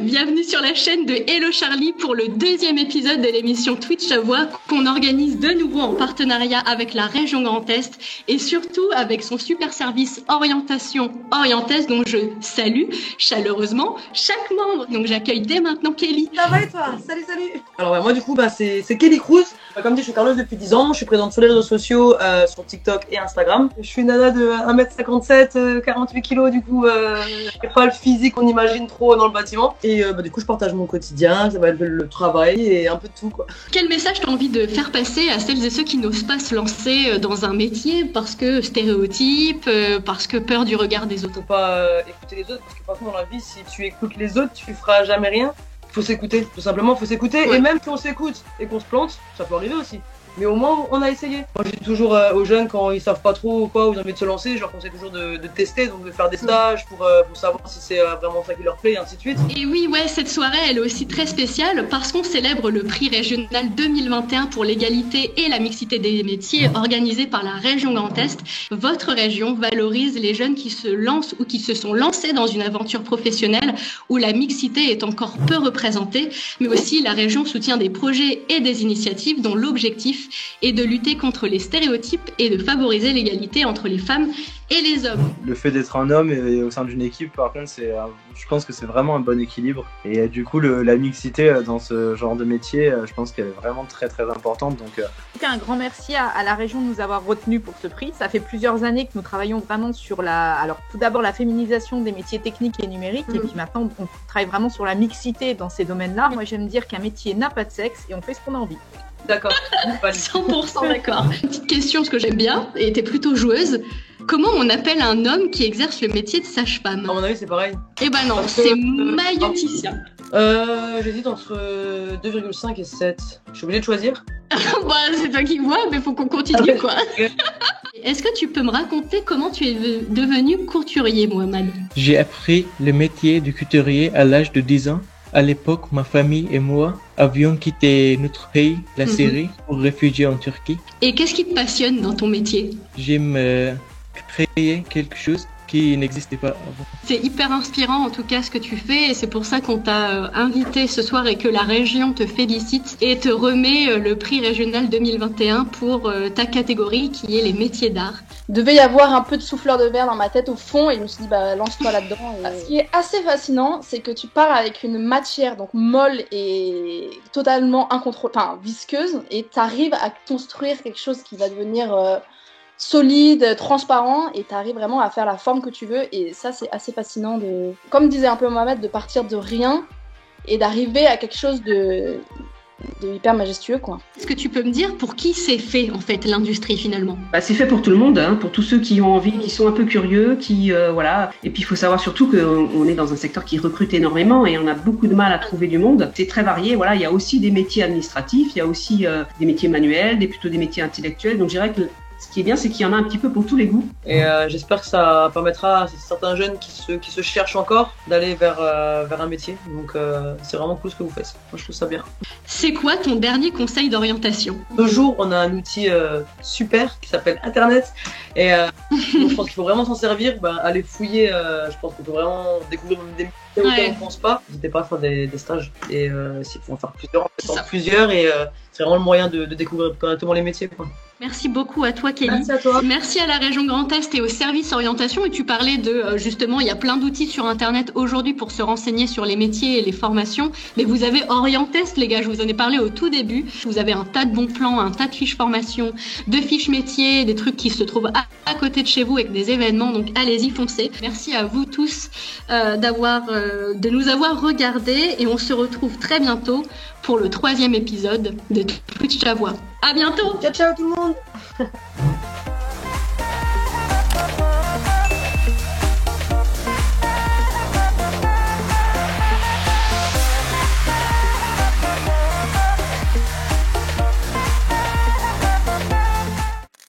Bienvenue sur la chaîne de Hello Charlie pour le deuxième épisode de l'émission Twitch à Voix qu'on organise de nouveau en partenariat avec la région Grand Est et surtout avec son super service Orientation Orientesse dont je salue chaleureusement chaque membre. Donc j'accueille dès maintenant Kelly. Ça va et toi? Salut. Alors moi du coup c'est Kelly Cruz. Comme dit, je suis carleuse depuis 10 ans, je suis présente sur les réseaux sociaux, sur TikTok et Instagram. Je suis une nana de 1m57, 48 kg du coup, j'ai pas le physique qu'on imagine trop dans le bâtiment. Et du coup je partage mon quotidien, ça va être le travail et un peu de tout quoi. Quel message t'as envie de faire passer à celles et ceux qui n'osent pas se lancer dans un métier parce que stéréotype, parce que peur du regard des autres? Faut pas écouter les autres parce que parfois dans la vie, si tu écoutes les autres, tu feras jamais rien. Faut s'écouter, tout simplement, faut s'écouter. Ouais. Et même si on s'écoute et qu'on se plante, ça peut arriver aussi. Mais au moins, on a essayé. Moi, je dis toujours aux jeunes, quand ils savent pas trop quoi, ou ils ont envie de se lancer, je leur conseille toujours de tester, donc de faire des stages pour savoir si c'est vraiment ça qui leur plaît, et ainsi de suite. Et oui, cette soirée, elle est aussi très spéciale parce qu'on célèbre le prix régional 2021 pour l'égalité et la mixité des métiers organisé par la région Grand Est. Votre région valorise les jeunes qui se lancent ou qui se sont lancés dans une aventure professionnelle où la mixité est encore peu représentée, mais aussi la région soutient des projets et des initiatives dont l'objectif est de lutter contre les stéréotypes et de favoriser l'égalité entre les femmes et les hommes. Le fait d'être un homme et au sein d'une équipe, par contre, je pense que c'est vraiment un bon équilibre. Et du coup, la mixité dans ce genre de métier, je pense qu'elle est vraiment très très importante. Donc, un grand merci à la région de nous avoir retenus pour ce prix. Ça fait plusieurs années que nous travaillons vraiment sur alors tout d'abord la féminisation des métiers techniques et numériques, et puis maintenant on travaille vraiment sur la mixité dans ces domaines-là. Moi, j'aime dire qu'un métier n'a pas de sexe et on fait ce qu'on a envie. D'accord. 100% d'accord. Une petite question, parce que j'aime bien, et t'es plutôt joueuse. Comment on appelle un homme qui exerce le métier de sage-femme? À mon avis, c'est pareil. Eh ben non, c'est maïoticien. J'hésite entre 2,5 et 7. Je suis obligée de choisir. C'est toi qui vois, mais faut qu'on continue quoi. Est-ce que tu peux me raconter comment tu es devenu couturier, Mohamed? J'ai appris le métier de couturier à l'âge de 10 ans. À l'époque, ma famille et moi avions quitté notre pays, la Syrie, pour réfugier en Turquie. Et qu'est-ce qui te passionne dans ton métier? J'aime créer quelque chose qui n'existait pas avant. C'est hyper inspirant en tout cas ce que tu fais et c'est pour ça qu'on t'a invité ce soir et que la région te félicite et te remet le prix régional 2021 pour ta catégorie qui est les métiers d'art. Il devait y avoir un peu de souffleur de verre dans ma tête au fond et je me suis dit lance-toi là-dedans. Ce qui est assez fascinant, c'est que tu pars avec une matière donc molle et totalement visqueuse et tu arrives à construire quelque chose qui va devenir solide, transparent, et tu arrives vraiment à faire la forme que tu veux, et ça c'est assez fascinant comme disait un peu Mohamed, de partir de rien et d'arriver à quelque chose de hyper majestueux quoi. Est-ce que tu peux me dire pour qui c'est fait en fait l'industrie finalement? C'est fait pour tout le monde, pour tous ceux qui ont envie, qui sont un peu curieux, voilà. Et puis il faut savoir surtout qu'on est dans un secteur qui recrute énormément et on a beaucoup de mal à trouver du monde. C'est très varié, voilà. Il y a aussi des métiers administratifs, il y a aussi des métiers manuels, plutôt des métiers intellectuels. Donc je dirais que ce qui est bien, c'est qu'il y en a un petit peu pour tous les goûts. Et j'espère que ça permettra à certains jeunes qui se cherchent encore d'aller vers un métier. Donc c'est vraiment cool ce que vous faites. Moi, je trouve ça bien. C'est quoi ton dernier conseil d'orientation? De nos jours, on a un outil super qui s'appelle Internet. Et donc, je pense qu'il faut vraiment s'en servir. Aller fouiller, je pense qu'on peut vraiment découvrir des métiers auxquels on ne pense pas. N'hésitez pas à faire des stages. Et s'il faut en faire plusieurs, plusieurs. Et c'est vraiment le moyen de découvrir correctement les métiers, quoi. Merci beaucoup à toi, Kelly. Merci à toi. Merci à la région Grand Est et au service orientation. Et tu parlais de, justement, il y a plein d'outils sur Internet aujourd'hui pour se renseigner sur les métiers et les formations. Mais vous avez Orientest, les gars, je vous en ai parlé au tout début. Vous avez un tas de bons plans, un tas de fiches formation, de fiches métiers, des trucs qui se trouvent à côté de chez vous avec des événements. Donc, allez-y, foncez. Merci à vous tous de nous avoir regardés et on se retrouve très bientôt pour le 3e épisode de Twitch à Voix. À bientôt. Ciao tout le monde.